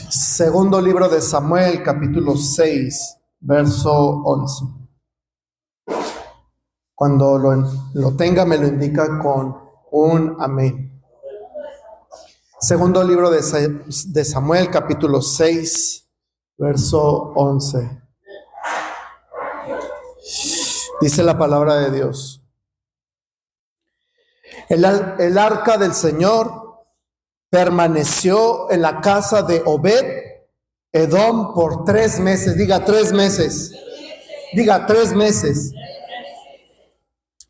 Segundo libro de Samuel, capítulo 6, verso 11. Cuando lo tenga, me lo indica con un amén. Segundo libro de Samuel, capítulo 6, verso 11. Dice la palabra de Dios. El arca del Señor permaneció en la casa de Obed Edom por 3 meses. Diga 3 meses. Diga 3 meses.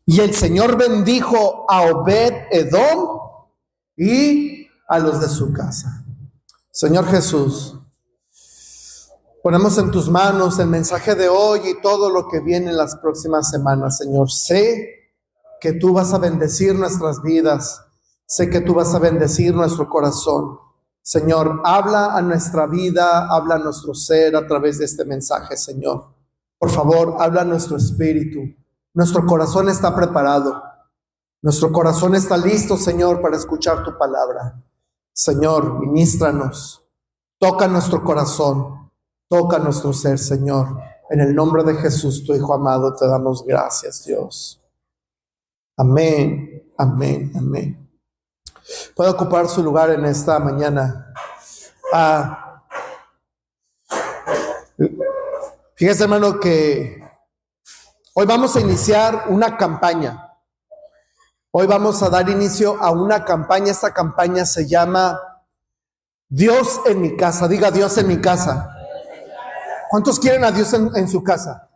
Y el Señor bendijo a Obed Edom y a los de su casa. Señor Jesús, ponemos en tus manos el mensaje de hoy y todo lo que viene en las próximas semanas, Señor. Sé que tú vas a bendecir nuestras vidas. Sé que tú vas a bendecir nuestro corazón. Señor, habla a nuestra vida, habla a nuestro ser a través de este mensaje, Señor. Por favor, habla a nuestro espíritu. Nuestro corazón está preparado. Nuestro corazón está listo, Señor, para escuchar tu palabra. Señor, ministranos. Toca nuestro corazón. Toca nuestro ser, Señor. En el nombre de Jesús, tu Hijo amado, te damos gracias, Dios. Amén, amén, amén. Puede ocupar su lugar en esta mañana. Fíjese, hermano, que hoy vamos a iniciar una campaña. Hoy vamos a dar inicio a una campaña. Esta campaña se llama Dios en mi casa. Diga Dios en mi casa. ¿Cuántos quieren a Dios en su casa?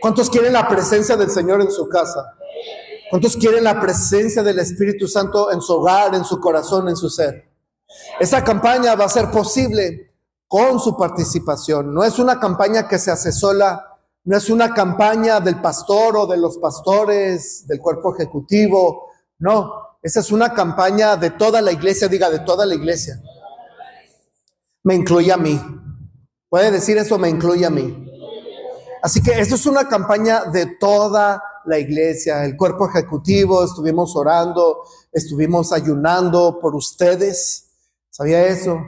¿Cuántos quieren la presencia del Señor en su casa? ¿Cuántos quieren la presencia del Espíritu Santo en su hogar, en su corazón, en su ser? Esa campaña va a ser posible con su participación. No es una campaña que se hace sola, no es una campaña del pastor o de los pastores, del cuerpo ejecutivo. No, esa es una campaña de toda la iglesia. Diga, de toda la iglesia. Me incluye a mí. ¿Puede decir eso? Me incluye a mí. Así que esto es una campaña de toda la iglesia, el cuerpo ejecutivo. Estuvimos orando, estuvimos ayunando por ustedes. ¿Sabía eso?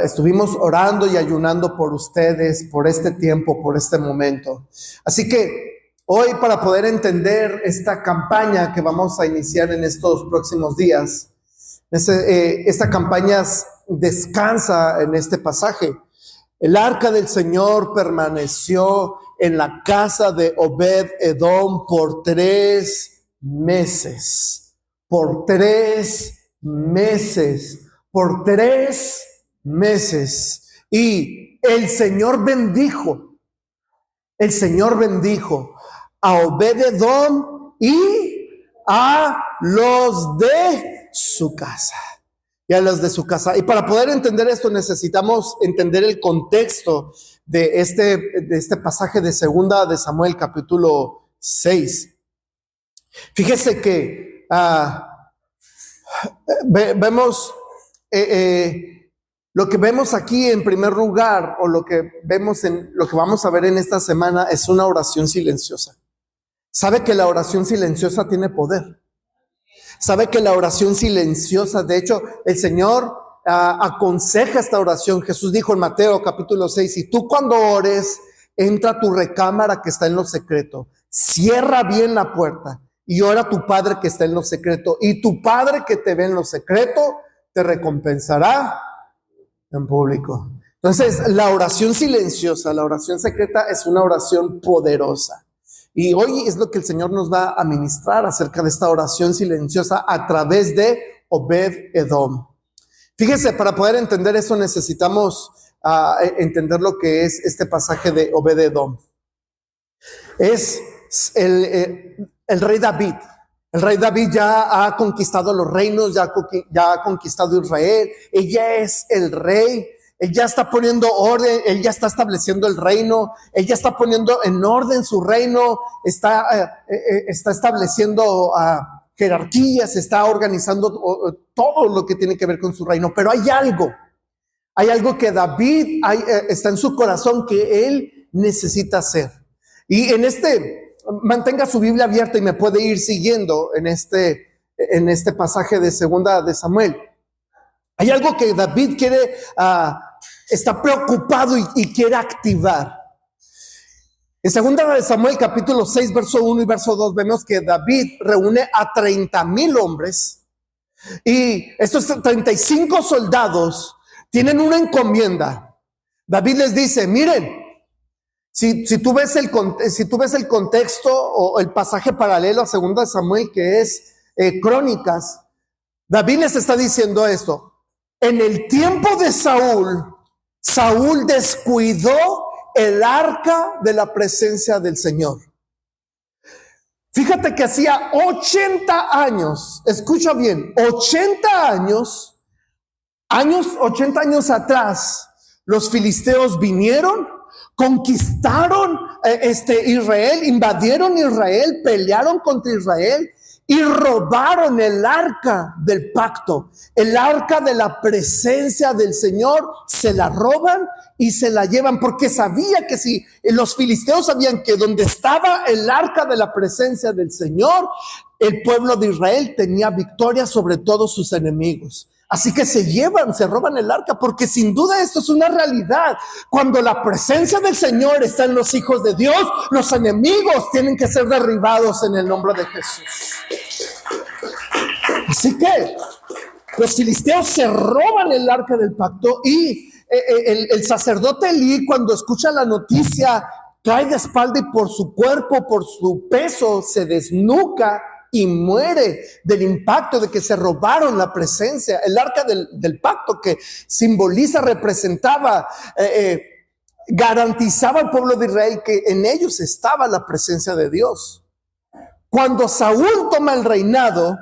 Estuvimos orando y ayunando por ustedes, por este tiempo, por este momento. Así que hoy, para poder entender esta campaña que vamos a iniciar en estos próximos días, esta campaña descansa en este pasaje. El arca del Señor permaneció en la casa de Obed Edom por 3 meses. Por 3 meses. Por 3 meses. Y el Señor bendijo a Obed Edom y a los de su casa. Y a los de su casa. Y para poder entender esto necesitamos entender el contexto de este pasaje de segunda de Samuel, capítulo 6. Fíjese que vemos lo que vemos aquí en primer lugar, o lo que vamos a ver en esta semana, es una oración silenciosa. ¿Sabe que la oración silenciosa tiene poder? ¿Sabe que la oración silenciosa, de hecho, el Señor aconseja esta oración? Jesús dijo en Mateo capítulo 6, y tú cuando ores, entra a tu recámara que está en lo secreto, cierra bien la puerta y ora a tu Padre que está en lo secreto, y tu Padre que te ve en lo secreto te recompensará en público. Entonces, la oración silenciosa, la oración secreta, es una oración poderosa. Y hoy es lo que el Señor nos va a ministrar acerca de esta oración silenciosa a través de Obed Edom. Fíjese, para poder entender eso necesitamos entender lo que es este pasaje de Obed Edom. Es el rey David. El rey David ya ha conquistado los reinos, ya ha conquistado Israel. Él ya es el rey. Él ya está poniendo orden, él ya está estableciendo el reino, él ya está poniendo en orden su reino, está estableciendo jerarquías, está organizando todo lo que tiene que ver con su reino. Pero hay algo que David está en su corazón que él necesita hacer. Y mantenga su Biblia abierta y me puede ir siguiendo en este pasaje de segunda de Samuel. Hay algo que David quiere, está preocupado y quiere activar. En 2 Samuel capítulo 6, verso 1 y verso 2, vemos que David reúne a 30,000 hombres y estos 35 soldados tienen una encomienda. David les dice, miren, si tú ves el contexto o el pasaje paralelo a 2 Samuel, que es Crónicas, David les está diciendo esto. En el tiempo de Saúl descuidó el arca de la presencia del Señor. Fíjate que hacía 80 años, escucha bien, 80 años atrás, los filisteos vinieron, conquistaron Israel, invadieron Israel, pelearon contra Israel y robaron el arca del pacto, el arca de la presencia del Señor. Se la roban y se la llevan, porque sabía que si los filisteos sabían que donde estaba el arca de la presencia del Señor, el pueblo de Israel tenía victoria sobre todos sus enemigos. Así que se roban el arca, porque sin duda esto es una realidad. Cuando la presencia del Señor está en los hijos de Dios, los enemigos tienen que ser derribados en el nombre de Jesús. Así que los filisteos se roban el arca del pacto y el sacerdote Elí, cuando escucha la noticia, cae de espalda y por su cuerpo, por su peso, se desnuca y muere del impacto de que se robaron la presencia. El arca del pacto, que simboliza, representaba, garantizaba al pueblo de Israel que en ellos estaba la presencia de Dios. Cuando Saúl toma el reinado,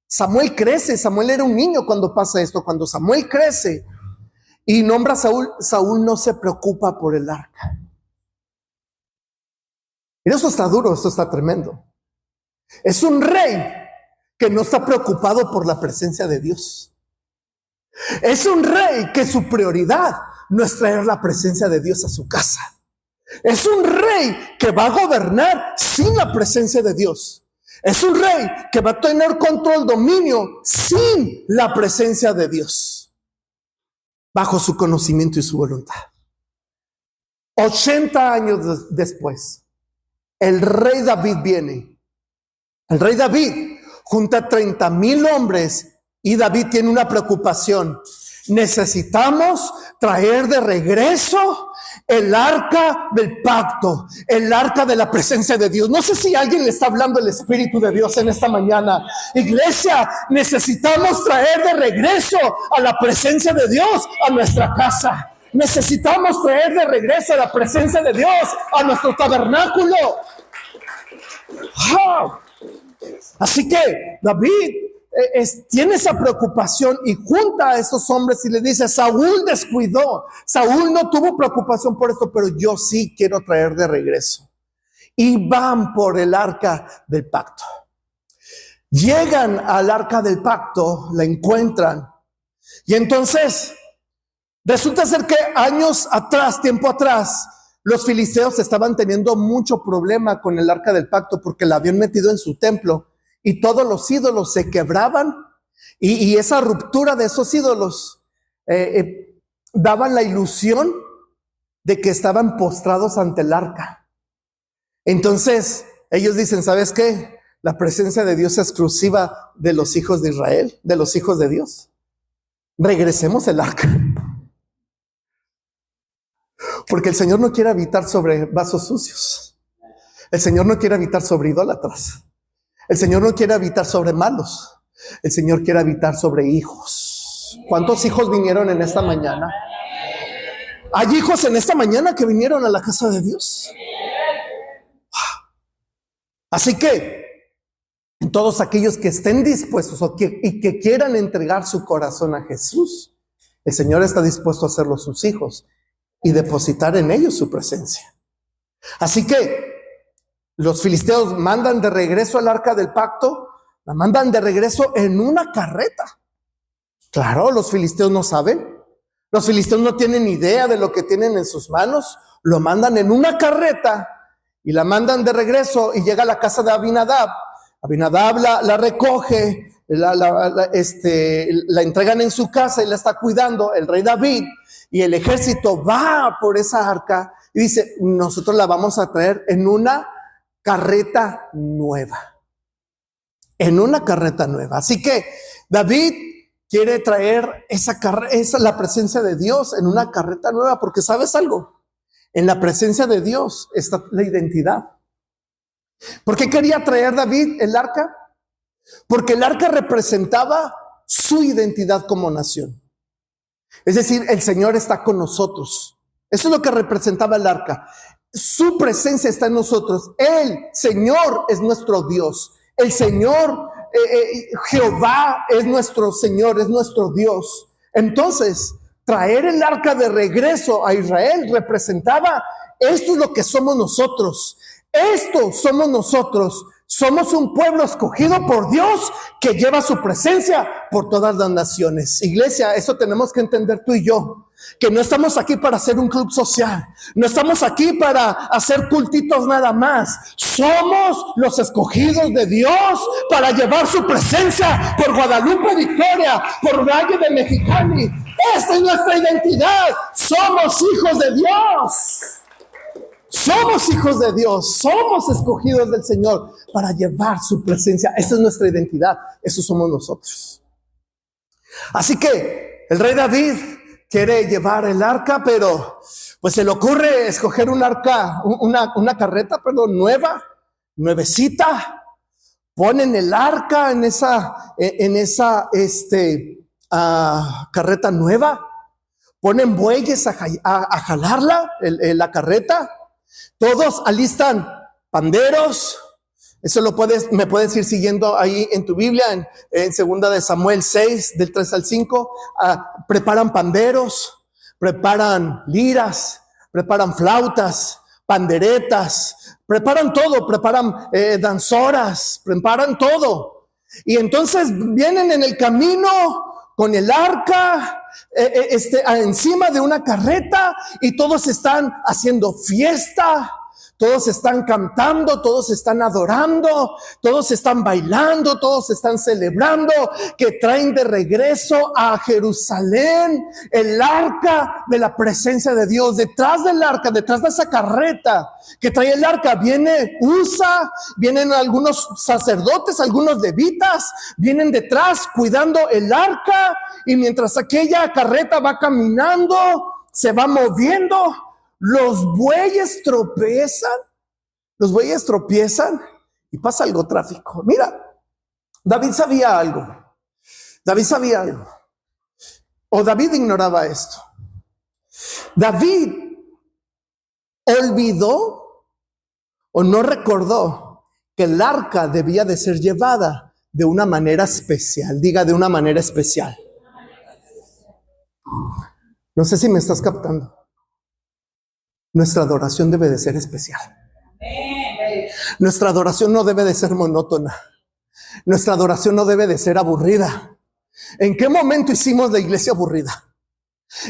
Samuel crece. Samuel era un niño cuando pasa esto. Cuando Samuel crece y nombra a Saúl no se preocupa por el arca. Y eso está duro, esto está tremendo. Es un rey que no está preocupado por la presencia de Dios. Es un rey que su prioridad no es traer la presencia de Dios a su casa. Es un rey que va a gobernar sin la presencia de Dios. Es un rey que va a tener control, dominio sin la presencia de Dios, bajo su conocimiento y su voluntad. 80 años después, el rey David viene. El rey David junta 30,000 hombres y David tiene una preocupación. Necesitamos traer de regreso el arca del pacto, el arca de la presencia de Dios. No sé si alguien le está hablando el Espíritu de Dios en esta mañana. Iglesia, necesitamos traer de regreso a la presencia de Dios a nuestra casa. Necesitamos traer de regreso a la presencia de Dios a nuestro tabernáculo. ¡Wow! Así que David tiene esa preocupación y junta a esos hombres y le dice: Saúl descuidó, Saúl no tuvo preocupación por esto, pero yo sí quiero traer de regreso. Y van por el arca del pacto. Llegan al arca del pacto, la encuentran, y entonces resulta ser que tiempo atrás, los filisteos estaban teniendo mucho problema con el arca del pacto porque la habían metido en su templo y todos los ídolos se quebraban y esa ruptura de esos ídolos daban la ilusión de que estaban postrados ante el arca. Entonces ellos dicen: ¿sabes qué? La presencia de Dios es exclusiva de los hijos de Israel, de los hijos de Dios. Regresemos el arca. Porque el Señor no quiere habitar sobre vasos sucios. El Señor no quiere habitar sobre idólatras. El Señor no quiere habitar sobre malos. El Señor quiere habitar sobre hijos. ¿Cuántos hijos vinieron en esta mañana? ¿Hay hijos en esta mañana que vinieron a la casa de Dios? Así que todos aquellos que estén dispuestos y que quieran entregar su corazón a Jesús, el Señor está dispuesto a hacerlos sus hijos y depositar en ellos su presencia. Así que los filisteos mandan de regreso al arca del pacto, la mandan de regreso en una carreta. Claro, los filisteos no saben, los filisteos no tienen idea de lo que tienen en sus manos, lo mandan en una carreta y la mandan de regreso y llega a la casa de Abinadab. Abinadab la recoge, la entregan en su casa y la está cuidando el rey David, y el ejército va por esa arca y dice, nosotros la vamos a traer en una carreta nueva. En una carreta nueva. Así que David quiere traer la presencia de Dios en una carreta nueva, porque ¿sabes algo? En la presencia de Dios está la identidad. ¿Por qué quería traer David el arca? Porque el arca representaba su identidad como nación. Es decir, el Señor está con nosotros. Eso es lo que representaba el arca. Su presencia está en nosotros. El Señor es nuestro Dios. El Señor, Jehová es nuestro Señor, es nuestro Dios. Entonces, traer el arca de regreso a Israel representaba, esto es lo que somos nosotros. Esto somos nosotros. Somos un pueblo escogido por Dios que lleva su presencia por todas las naciones. Iglesia, eso tenemos que entender tú y yo. Que no estamos aquí para hacer un club social. No estamos aquí para hacer cultitos nada más. Somos los escogidos de Dios para llevar su presencia por Guadalupe, Victoria, por Valle de Mexicali. Esta es nuestra identidad. Somos hijos de Dios. Somos hijos de Dios, somos escogidos del Señor para llevar su presencia. Esa es nuestra identidad, eso somos nosotros. Así que el rey David quiere llevar el arca, pero pues se le ocurre escoger un arca, una carreta, nueva, nuevecita. Ponen el arca en esa carreta nueva. Ponen bueyes a jalarla, la carreta. Todos alistan panderos. Eso me puedes ir siguiendo ahí en tu Biblia, en 2 de Samuel 6, del 3 al 5. Preparan panderos, preparan liras, preparan flautas, panderetas, preparan todo, preparan danzoras, preparan todo. Y entonces vienen en el camino con el arca encima de una carreta, y todos están haciendo fiesta, todos están cantando, todos están adorando, todos están bailando, todos están celebrando que traen de regreso a Jerusalén el arca de la presencia de Dios. Detrás del arca, detrás de esa carreta que trae el arca, viene Usa, vienen algunos sacerdotes, algunos levitas, vienen detrás cuidando el arca, y mientras aquella carreta va caminando, se va moviendo, los bueyes tropiezan y pasa algo trágico. Mira, David sabía algo. O David ignoraba esto. David olvidó o no recordó que el arca debía de ser llevada de una manera especial. Diga, de una manera especial. No sé si me estás captando. Nuestra adoración debe de ser especial. Nuestra adoración no debe de ser monótona. Nuestra adoración no debe de ser aburrida. ¿En qué momento hicimos la iglesia aburrida?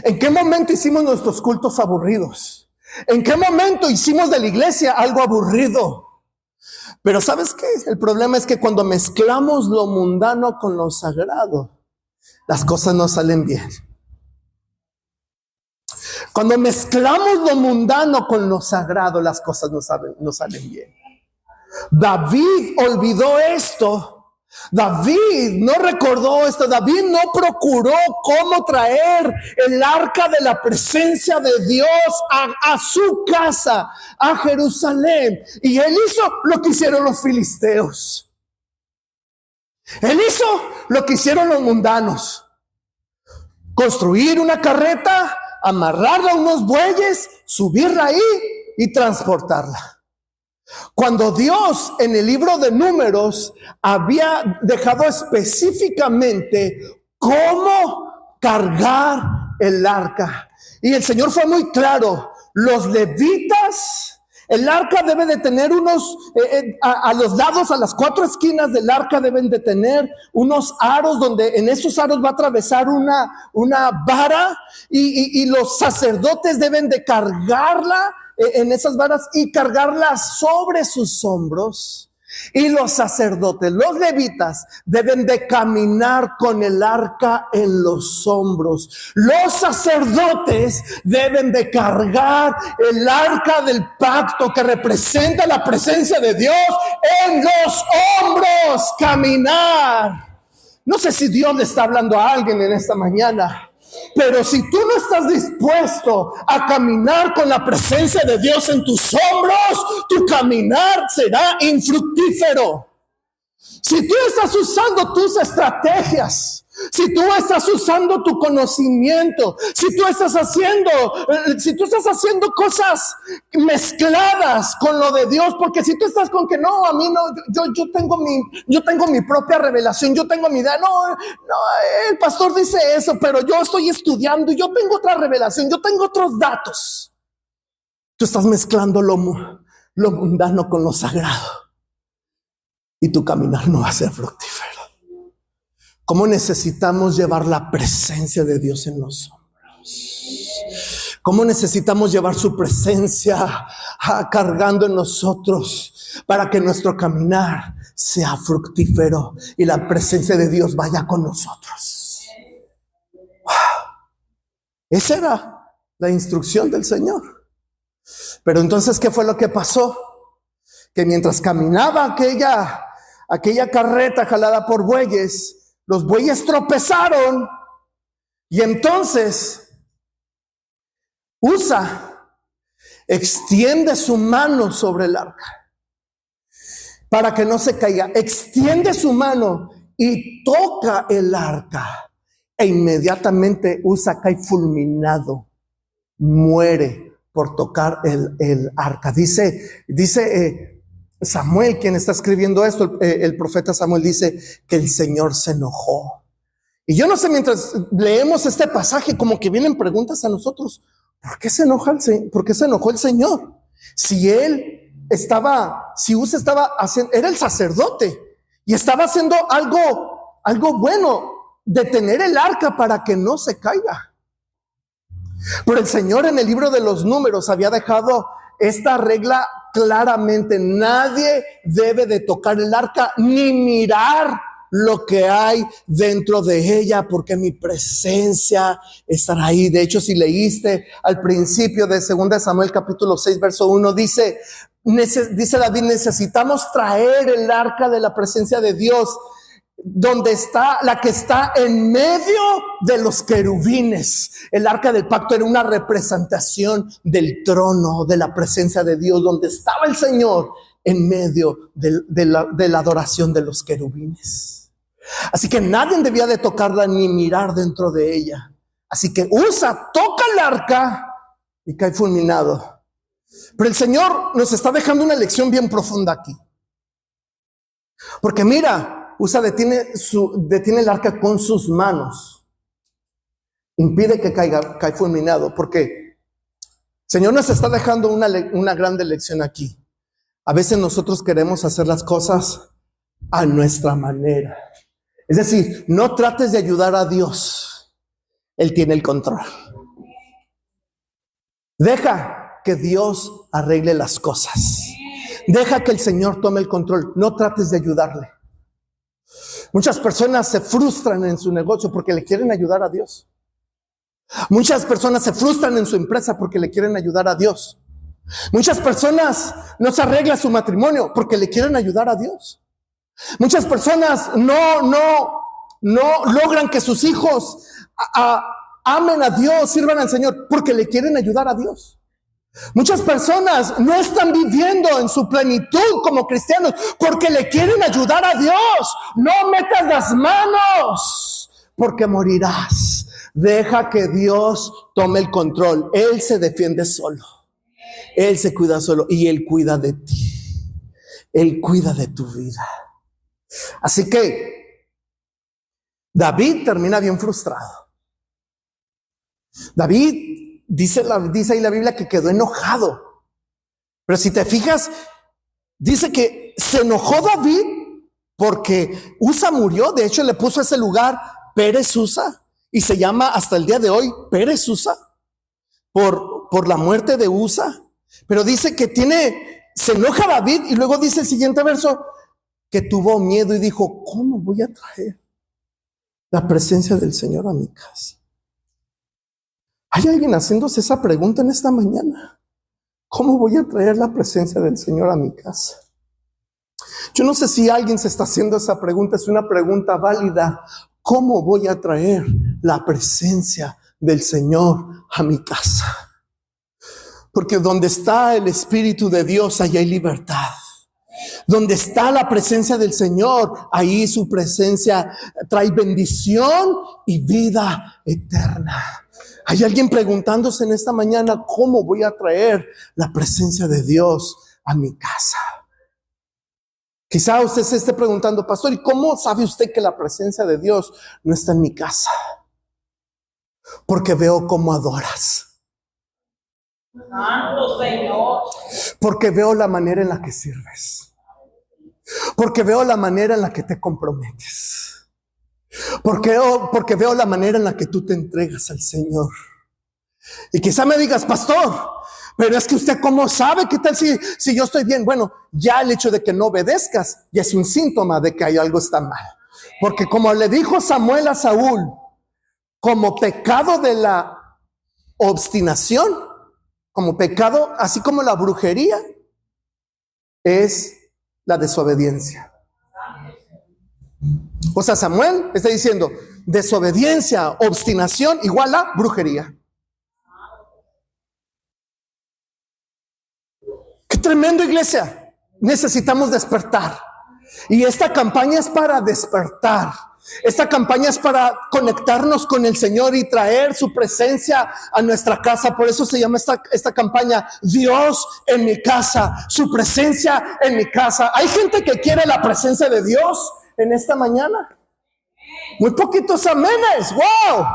¿En qué momento hicimos nuestros cultos aburridos? ¿En qué momento hicimos de la iglesia algo aburrido? Pero ¿sabes qué? El problema es que cuando mezclamos lo mundano con lo sagrado, las cosas no salen bien. Cuando mezclamos lo mundano con lo sagrado, las cosas no salen bien. David olvidó esto. David no recordó esto. David no procuró cómo traer el arca de la presencia de Dios a su casa, a Jerusalén. Y él hizo lo que hicieron los filisteos. Él hizo lo que hicieron los mundanos. Construir una carreta, amarrarla a unos bueyes, subirla ahí y transportarla. Cuando Dios en el libro de Números había dejado específicamente cómo cargar el arca. Y el Señor fue muy claro: los levitas, el arca debe de tener a los lados, a las 4 esquinas del arca deben de tener unos aros, donde en esos aros va a atravesar una vara, y los sacerdotes deben de cargarla en esas varas y cargarla sobre sus hombros. Y los sacerdotes, los levitas, deben de caminar con el arca en los hombros. Los sacerdotes deben de cargar el arca del pacto que representa la presencia de Dios en los hombros. Caminar. No sé si Dios le está hablando a alguien en esta mañana. Pero si tú no estás dispuesto a caminar con la presencia de Dios en tus hombros, tu caminar será infructífero. Si tú estás usando tus estrategias, si tú estás usando tu conocimiento, si tú estás haciendo cosas mezcladas con lo de Dios, porque si tú estás con que no, a mí no, yo tengo mi propia revelación, yo tengo mi idea, no, el pastor dice eso, pero yo estoy estudiando y yo tengo otra revelación, yo tengo otros datos. Tú estás mezclando lo mundano con lo sagrado y tu caminar no va a ser fructífero. ¿Cómo necesitamos llevar la presencia de Dios en los hombros? ¿Cómo necesitamos llevar su presencia cargando en nosotros para que nuestro caminar sea fructífero y la presencia de Dios vaya con nosotros? Esa era la instrucción del Señor. Pero entonces, ¿qué fue lo que pasó? Que mientras caminaba aquella carreta jalada por bueyes, los bueyes tropezaron y entonces Usa extiende su mano sobre el arca para que no se caiga. Extiende su mano y toca el arca e inmediatamente Usa cae fulminado, muere por tocar el arca. Dice Samuel, quien está escribiendo esto, el profeta Samuel dice que el Señor se enojó. Y yo no sé, mientras leemos este pasaje, como que vienen preguntas a nosotros. ¿Por qué se enojó el Señor? Si Usa estaba haciendo, era el sacerdote y estaba haciendo algo bueno, detener el arca para que no se caiga. Pero el Señor en el libro de los Números había dejado esta regla claramente: nadie debe de tocar el arca ni mirar lo que hay dentro de ella, porque mi presencia estará ahí. De hecho, si leíste al principio de 2 Samuel capítulo 6 verso 1, dice David: necesitamos traer el arca de la presencia de Dios, donde está la que está en medio de los querubines. El arca del pacto era una representación del trono, de la presencia de Dios, donde estaba el Señor en medio de la adoración de los querubines. Así que nadie debía de tocarla ni mirar dentro de ella. Así que Usa toca el arca y cae fulminado. Pero el Señor nos está dejando una lección bien profunda aquí. Porque mira, Usa detiene el arca con sus manos. Impide que cae fulminado. Porque el Señor nos está dejando una grande lección aquí. A veces nosotros queremos hacer las cosas a nuestra manera. Es decir, no trates de ayudar a Dios. Él tiene el control. Deja que Dios arregle las cosas. Deja que el Señor tome el control. No trates de ayudarle. Muchas personas se frustran en su negocio porque le quieren ayudar a Dios. Muchas personas se frustran en su empresa porque le quieren ayudar a Dios. Muchas personas no se arregla su matrimonio porque le quieren ayudar a Dios. Muchas personas no logran que sus hijos amen a Dios, sirvan al Señor porque le quieren ayudar a Dios. Muchas personas no están viviendo en su plenitud como cristianos porque le quieren ayudar a Dios. No metas las manos porque morirás. Deja que Dios tome el control. Él se defiende solo. Él se cuida solo y Él cuida de ti. Él cuida de tu vida. Así que David termina bien frustrado. David dice ahí la Biblia que quedó enojado. Pero si te fijas, dice que se enojó David porque Usa murió. De hecho, le puso a ese lugar Pérez Usa y se llama hasta el día de hoy Pérez Usa por la muerte de Usa. Pero dice que se enoja David y luego dice el siguiente verso: que tuvo miedo y dijo, ¿cómo voy a traer la presencia del Señor a mi casa? ¿Hay alguien haciéndose esa pregunta en esta mañana? ¿Cómo voy a traer la presencia del Señor a mi casa? Yo no sé si alguien se está haciendo esa pregunta, es una pregunta válida. ¿Cómo voy a traer la presencia del Señor a mi casa? Porque donde está el Espíritu de Dios, ahí hay libertad. Donde está la presencia del Señor, ahí su presencia trae bendición y vida eterna. Hay alguien preguntándose en esta mañana, ¿cómo voy a traer la presencia de Dios a mi casa? Quizá usted se esté preguntando, pastor, ¿y cómo sabe usted que la presencia de Dios no está en mi casa? Porque veo cómo adoras. Santo Señor. Porque veo la manera en la que sirves. Porque veo la manera en la que te comprometes. Porque veo la manera en la que tú te entregas al Señor. Y quizá me digas, pastor, pero es que usted cómo sabe, ¿qué tal si yo estoy bien? Bueno, ya el hecho de que no obedezcas ya es un síntoma de que hay algo está mal. Porque como le dijo Samuel a Saúl, como pecado de la obstinación, como pecado, así como la brujería, es la desobediencia. O sea, Samuel está diciendo, desobediencia, obstinación igual a brujería. ¡Qué tremendo, iglesia! Necesitamos despertar. Y esta campaña es para despertar. Esta campaña es para conectarnos con el Señor y traer su presencia a nuestra casa. Por eso se llama esta campaña Dios en mi casa, su presencia en mi casa. Hay gente que quiere la presencia de Dios en esta mañana. Muy poquitos amenes. ¡Wow!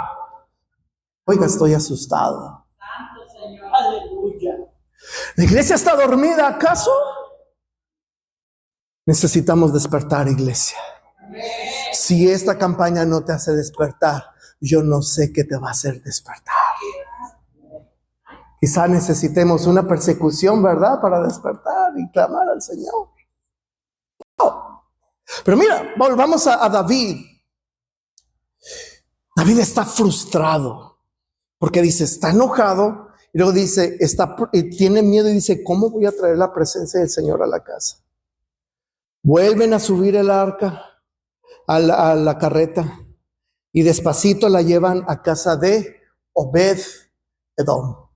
Oiga, estoy asustado. Santo Señor, aleluya. ¿La iglesia está dormida acaso? Necesitamos despertar, iglesia. Si esta campaña no te hace despertar, yo no sé qué te va a hacer despertar. Quizá necesitemos una persecución, ¿verdad? Para despertar y clamar al Señor. Oh. Pero mira, volvamos a David. David está frustrado porque dice, está enojado. Y luego dice, tiene miedo y dice, ¿cómo voy a traer la presencia del Señor a la casa? Vuelven a subir el arca a la carreta y despacito la llevan a casa de Obed-Edom.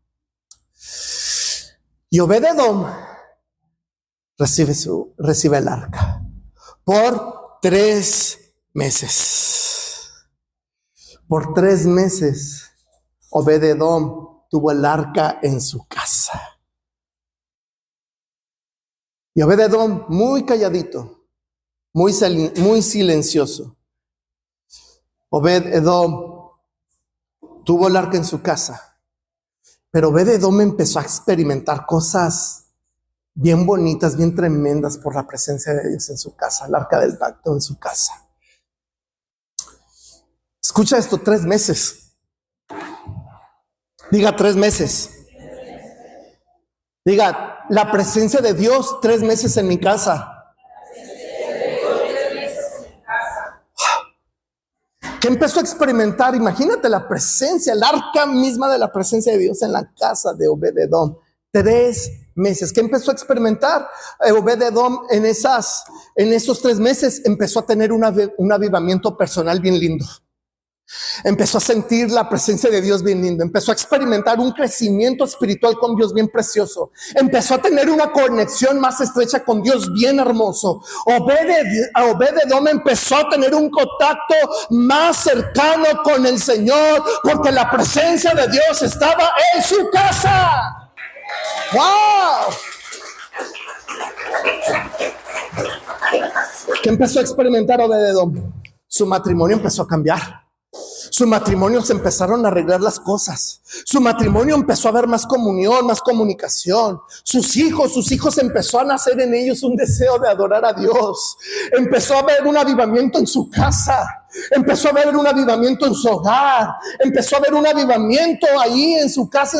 Y Obed-Edom recibe el arca por 3 meses. Por 3 meses Obed-Edom tuvo el arca en su casa. Y Obed-Edom muy calladito, muy silencioso. Obed-Edom tuvo el arca en su casa, pero Obed-Edom empezó a experimentar cosas bien bonitas, bien tremendas por la presencia de Dios en su casa, el arca del pacto en su casa. Escucha esto, 3 meses. Diga 3 meses. Diga, la presencia de Dios 3 meses en mi casa. ¿Qué empezó a experimentar? Imagínate la presencia, el arca misma de la presencia de Dios en la casa de Obed-Edom. 3 meses. ¿Qué empezó a experimentar? Obed-Edom en esos 3 meses empezó a tener un avivamiento personal bien lindo. Empezó a sentir la presencia de Dios bien lindo. Empezó a experimentar un crecimiento espiritual con Dios bien precioso. Empezó a tener una conexión más estrecha con Dios bien hermoso. Obed-Edom empezó a tener un contacto más cercano con el Señor porque la presencia de Dios estaba en su casa. ¡Wow! ¿Qué empezó a experimentar Obed-Edom? Su matrimonio empezó a cambiar. Su matrimonio se empezaron a arreglar las cosas. Su matrimonio empezó a haber más comunión, más comunicación. Sus hijos empezó a nacer en ellos un deseo de adorar a Dios. Empezó a haber un avivamiento en su casa. Empezó a ver un avivamiento en su hogar. Empezó a ver un avivamiento ahí en su casa.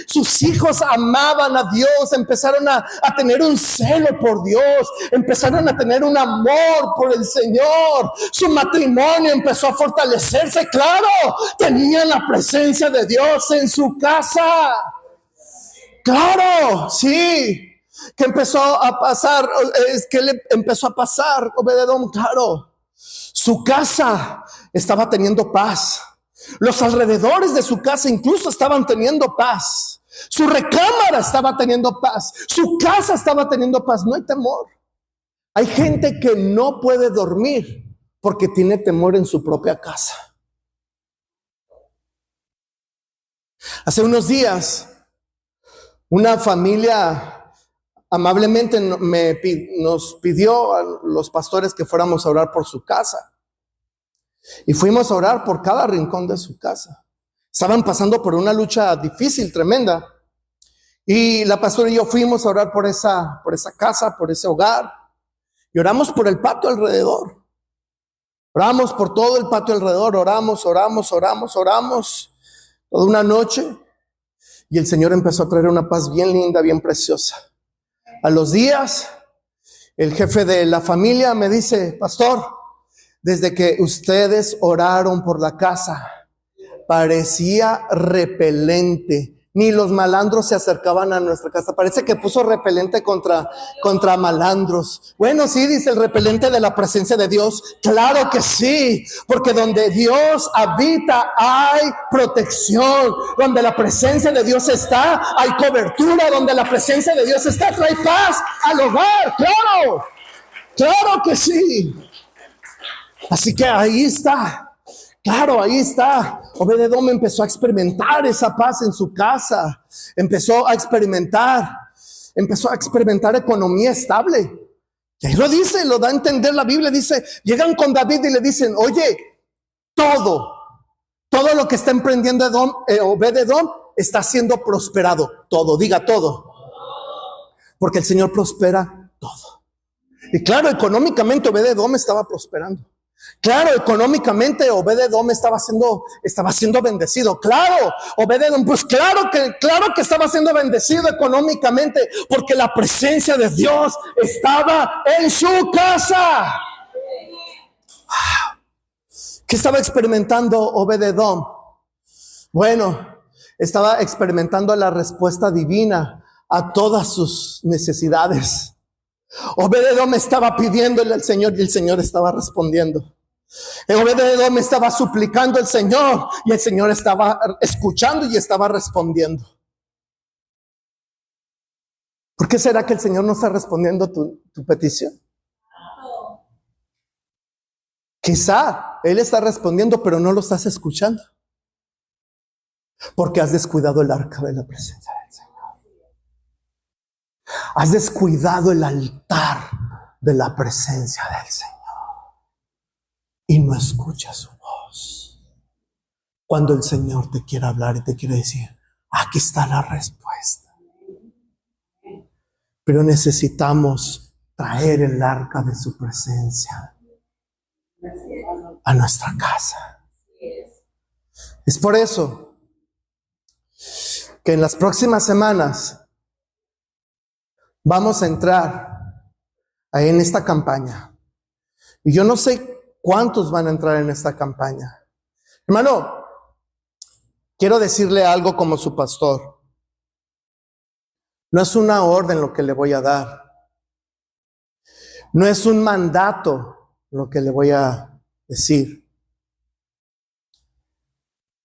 Sus hijos amaban a Dios. Empezaron a tener un celo por Dios. Empezaron a tener un amor por el Señor. Su matrimonio empezó a fortalecerse. Claro, tenían la presencia de Dios en su casa. Claro, sí. ¿Qué empezó a pasar? ¿Qué le empezó a pasar, Obed-Edom? Claro. Su casa estaba teniendo paz. Los alrededores de su casa incluso estaban teniendo paz. Su recámara estaba teniendo paz. Su casa estaba teniendo paz. No hay temor. Hay gente que no puede dormir porque tiene temor en su propia casa. Hace unos días, una familia amablemente nos pidió a los pastores que fuéramos a orar por su casa. Y fuimos a orar por cada rincón de su casa. Estaban pasando por una lucha difícil, tremenda. Y la pastora y yo fuimos a orar por esa casa, por ese hogar. Y oramos por el patio alrededor. Oramos por todo el patio alrededor. Oramos toda una noche. Y el Señor empezó a traer una paz bien linda, bien preciosa. A los días, el jefe de la familia me dice: pastor, desde que ustedes oraron por la casa, parecía repelente. Ni los malandros se acercaban a nuestra casa. Parece que puso repelente contra malandros. Bueno, sí, dice, el repelente de la presencia de Dios. Claro que sí, porque donde Dios habita hay protección. Donde la presencia de Dios está, hay cobertura. Donde la presencia de Dios está, trae paz al hogar. Claro, claro que sí. Así que ahí está. Claro, ahí está. Obed-Edom empezó a experimentar esa paz en su casa. Empezó a experimentar economía estable. Y ahí lo dice, lo da a entender la Biblia. Dice, llegan con David y le dicen: oye, todo lo que está emprendiendo Obed-Edom está siendo prosperado. Todo, diga todo. Porque el Señor prospera todo. Y claro, económicamente Obed-Edom estaba prosperando. Claro, económicamente Obed-Edom estaba siendo bendecido. Claro, Obed-Edom, pues claro que estaba siendo bendecido económicamente, porque la presencia de Dios estaba en su casa. ¿Qué estaba experimentando Obed-Edom? Bueno, estaba experimentando la respuesta divina a todas sus necesidades. Obed-Edom estaba pidiéndole al Señor y el Señor estaba respondiendo. Obed-Edom estaba suplicando al Señor y el Señor estaba escuchando y estaba respondiendo. ¿Por qué será que el Señor no está respondiendo tu petición? Quizá Él está respondiendo, pero no lo estás escuchando, porque has descuidado el arca de la presencia del Señor. Has descuidado el altar de la presencia del Señor y no escuchas su voz. Cuando el Señor te quiere hablar y te quiere decir: aquí está la respuesta. Pero necesitamos traer el arca de su presencia a nuestra casa. Es por eso que en las próximas semanas vamos a entrar ahí en esta campaña. Y yo no sé cuántos van a entrar en esta campaña. Hermano, quiero decirle algo como su pastor. No es una orden lo que le voy a dar. No es un mandato lo que le voy a decir.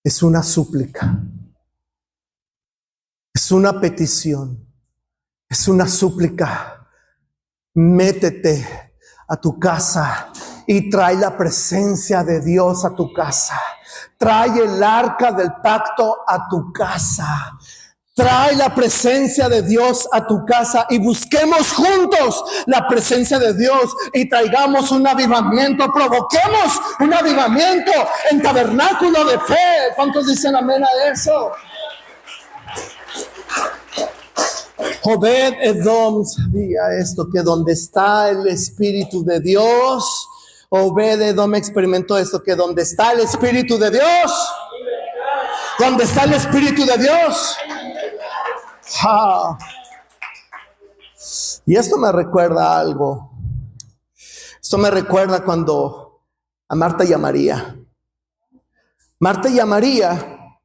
Es una súplica. Es una petición. Es una súplica. Métete a tu casa y trae la presencia de Dios a tu casa. Trae el arca del pacto a tu casa. Trae la presencia de Dios a tu casa y busquemos juntos la presencia de Dios y traigamos un avivamiento, provoquemos un avivamiento en tabernáculo de fe. ¿Cuántos dicen amén a eso? Obed-Edom sabía esto, que donde está el Espíritu de Dios, Obed-edom experimentó esto, que donde está el Espíritu de Dios, donde está el Espíritu de Dios. Y esto me recuerda algo. Esto me recuerda cuando a Marta y a María. Marta y a María,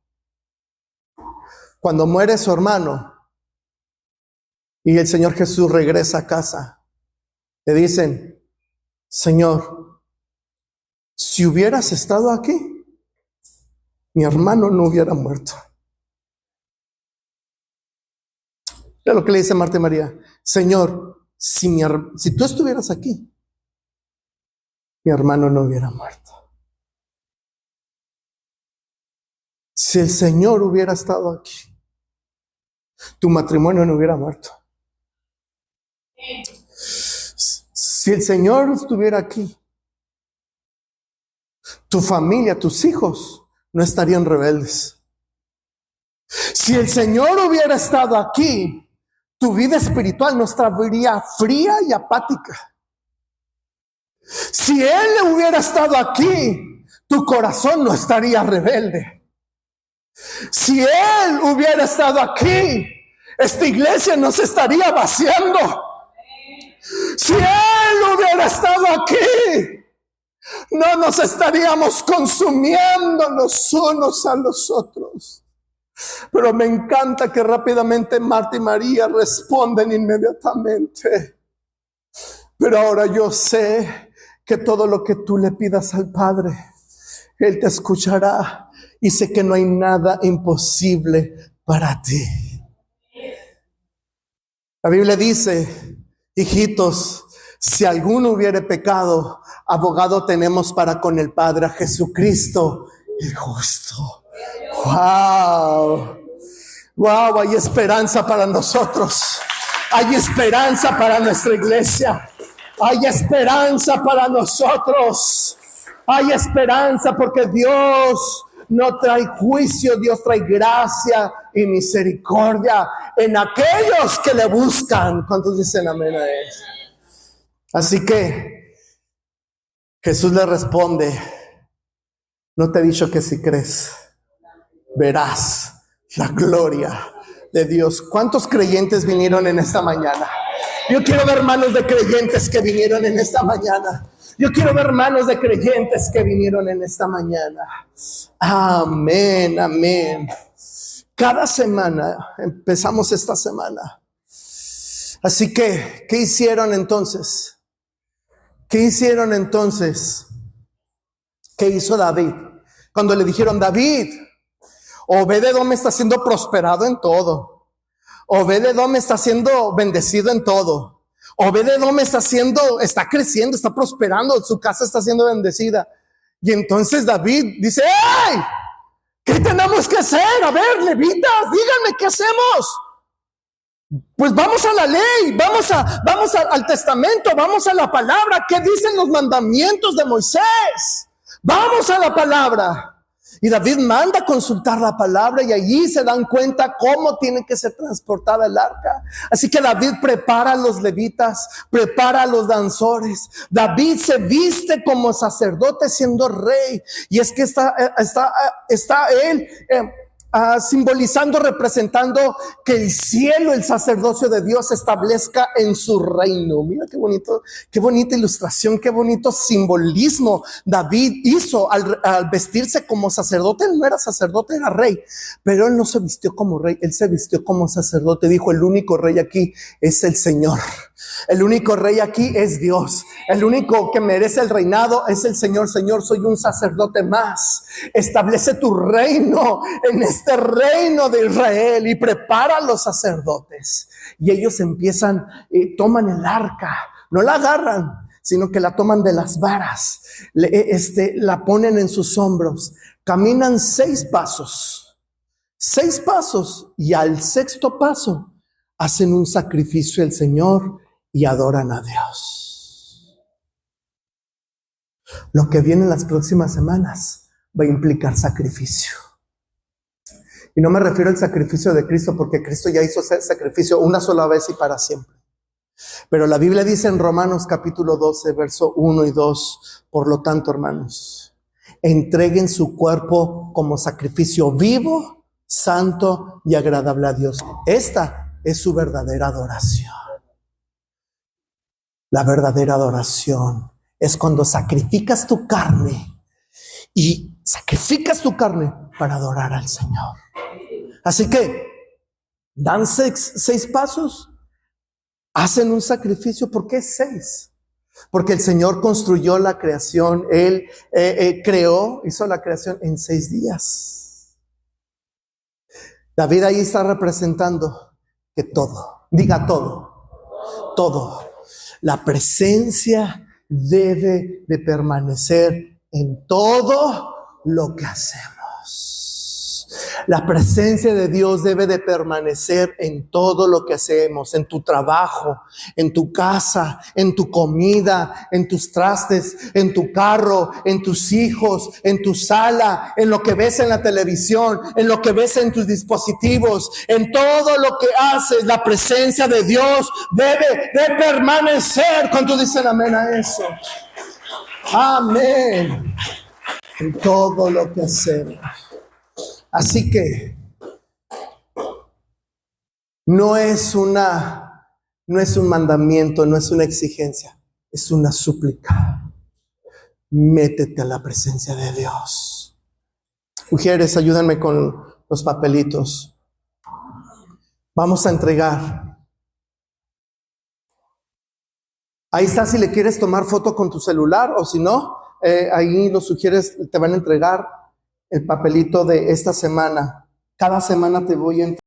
cuando muere su hermano y el Señor Jesús regresa a casa, le dicen: Señor, si hubieras estado aquí, mi hermano no hubiera muerto. Es lo que le dice Marta y María: Señor, si tú estuvieras aquí, mi hermano no hubiera muerto. Si el Señor hubiera estado aquí, tu matrimonio no hubiera muerto. Si el Señor estuviera aquí, tu familia, tus hijos no estarían rebeldes. Si el Señor hubiera estado aquí, tu vida espiritual no estaría fría y apática. Si Él hubiera estado aquí, tu corazón no estaría rebelde. Si Él hubiera estado aquí, esta iglesia no se estaría vaciando. Si Él hubiera estado aquí, no nos estaríamos consumiendo los unos a los otros. Pero me encanta que rápidamente Marta y María responden inmediatamente: pero ahora yo sé que todo lo que tú le pidas al Padre, Él te escuchará, y sé que no hay nada imposible para ti. La Biblia dice: hijitos, si alguno hubiere pecado, abogado tenemos para con el Padre, a Jesucristo el justo. Wow, hay esperanza para nosotros. Hay esperanza para nuestra iglesia. Hay esperanza para nosotros. Hay esperanza porque Dios no trae juicio, Dios trae gracia y misericordia en aquellos que le buscan. ¿Cuántos dicen amén a eso? Así que Jesús le responde: no te he dicho que si crees, verás la gloria de Dios. ¿Cuántos creyentes vinieron en esta mañana? Yo quiero ver manos de creyentes que vinieron en esta mañana. Yo quiero ver manos de creyentes que vinieron en esta mañana. Amén, amén. Cada semana, empezamos esta semana. Así que, ¿qué hicieron entonces? ¿Qué hicieron entonces? ¿Qué hizo David? Cuando le dijeron: David, Obed-edom está siendo prosperado en todo. Obed-edom está siendo bendecido en todo. Obed-edom está creciendo, está prosperando, su casa está siendo bendecida. Y entonces David dice: ¡hey! ¿Qué tenemos que hacer? A ver, levitas, díganme qué hacemos. Pues vamos a la ley, vamos al testamento, vamos a la palabra. ¿Qué dicen los mandamientos de Moisés? Vamos a la palabra. Y David manda a consultar la palabra, y allí se dan cuenta cómo tiene que ser transportada el arca. Así que David prepara a los levitas, prepara a los danzores. David se viste como sacerdote siendo rey. Y es que está él simbolizando, representando que el cielo, el sacerdocio de Dios se establezca en su reino. Mira qué bonito, qué bonita ilustración, qué bonito simbolismo David hizo al vestirse como sacerdote. Él no era sacerdote, era rey, pero él no se vistió como rey, él se vistió como sacerdote. Dijo: el único rey aquí es el Señor. El único rey aquí es Dios. El único que merece el reinado es el Señor. Señor, soy un sacerdote más. Establece tu reino en este reino de Israel y prepara a los sacerdotes. Y ellos empiezan, toman el arca, no la agarran, sino que la toman de las varas, la ponen en sus hombros, caminan 6 pasos, y al 6º paso hacen un sacrificio al Señor y adoran a Dios. Lo que viene en las próximas semanas va a implicar sacrificio. Y no me refiero al sacrificio de Cristo, porque Cristo ya hizo ese sacrificio una sola vez y para siempre. Pero la Biblia dice en Romanos capítulo 12, verso 1 y 2, por lo tanto, hermanos, entreguen su cuerpo como sacrificio vivo, santo y agradable a Dios. Esta es su verdadera adoración. La verdadera adoración es cuando sacrificas tu carne para adorar al Señor. Así que dan seis pasos, hacen un sacrificio. ¿Por qué 6? Porque el Señor construyó la creación. Él hizo la creación en 6 días. David ahí está representando que todo, diga todo. La presencia debe de permanecer en todo lo que hacemos. La presencia de Dios debe de permanecer en todo lo que hacemos, en tu trabajo, en tu casa, en tu comida, en tus trastes, en tu carro, en tus hijos, en tu sala, en lo que ves en la televisión, en lo que ves en tus dispositivos, en todo lo que haces. La presencia de Dios debe de permanecer. ¿Cuántos dicen amén a eso? Amén. En todo lo que hacemos. Así que no es un mandamiento, no es una exigencia, es una súplica. Métete a la presencia de Dios. Mujeres, ayúdenme con los papelitos. Vamos a entregar. Ahí está, si le quieres tomar foto con tu celular, o si no, ahí los sugieres, te van a entregar el papelito de esta semana. Cada semana te voy a entregar